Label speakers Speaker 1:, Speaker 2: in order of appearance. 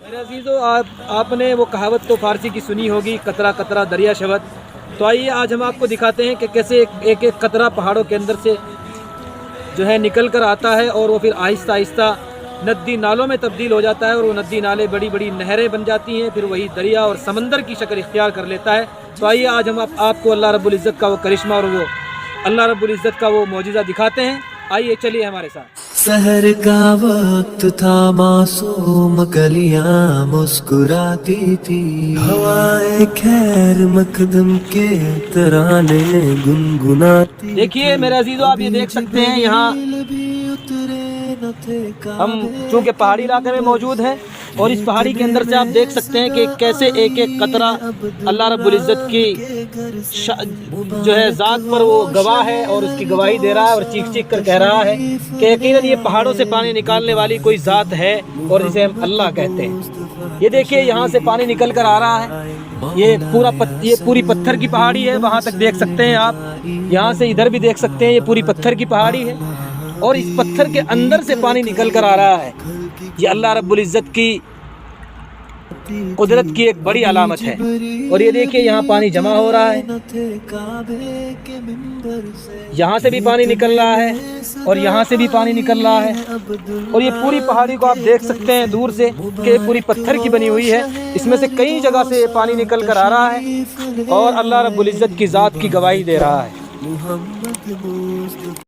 Speaker 1: मेरे अजीज़ों, आपने वो कहावत तो फारसी की सुनी होगी, कतरा कतरा दरिया शबत। तो आइए आज हम आपको दिखाते हैं कि कैसे एक एक कतरा पहाड़ों के अंदर से जो है निकल कर आता है और वो फिर आहिस्ता आहिस्ता नदी नालों में तब्दील हो जाता है और वो नदी नाले बड़ी बड़ी नहरें बन जाती हैं, फिर वही दरिया और समंदर की शक्ल इख्तियार कर लेता है। तो आइए आज हम आपको अल्लाह रब्बुल इज़्ज़त का वो करिश्मा और वो अल्लाह रब्बुल इज़्ज़त का वो मौजिज़ा दिखाते हैं। आइए चलिए हमारे साथ।
Speaker 2: सहर का वक्त था, मासूम कलियां मुस्कुराती थी, हवाएं खैर मकदम के तराने गुनगुनाती।
Speaker 1: देखिए मेरे अजीज़ों, आप ये देख सकते हैं यहाँ हम चूँकि पहाड़ी इलाके में मौजूद हैं और इस पहाड़ी के अंदर से आप देख सकते हैं कि कैसे एक एक कतरा अल्लाह रब्बुल इज़्ज़त की जो है ज़ात पर वो गवाह है और उसकी गवाही दे रहा है और चीख चीख कर कह रहा है कि यकीनन ये पहाड़ों से पानी निकालने वाली कोई ज़ात है और जिसे हम अल्लाह कहते हैं। ये देखिए यहाँ से पानी निकल कर आ रहा है, ये पूरी पत्थर की पहाड़ी है, वहाँ तक देख सकते हैं आप, यहाँ से इधर भी देख सकते हैं, ये पूरी पत्थर की पहाड़ी है और इस पत्थर के अंदर से पानी निकल कर आ रहा है। ये अल्लाह रब्बुल इज़्ज़त की कुदरत की एक बड़ी अलामत है। और ये देखिए यहाँ पानी जमा हो रहा है, यहाँ से भी पानी निकल रहा है और यहाँ से भी पानी निकल रहा है और ये पूरी पहाड़ी को आप देख सकते हैं दूर से कि पूरी पत्थर की बनी हुई है, इसमें से कई जगह से पानी निकल कर आ रहा है और अल्लाह रब्बुल इज़्ज़त की ज़ात की गवाही दे रहा है।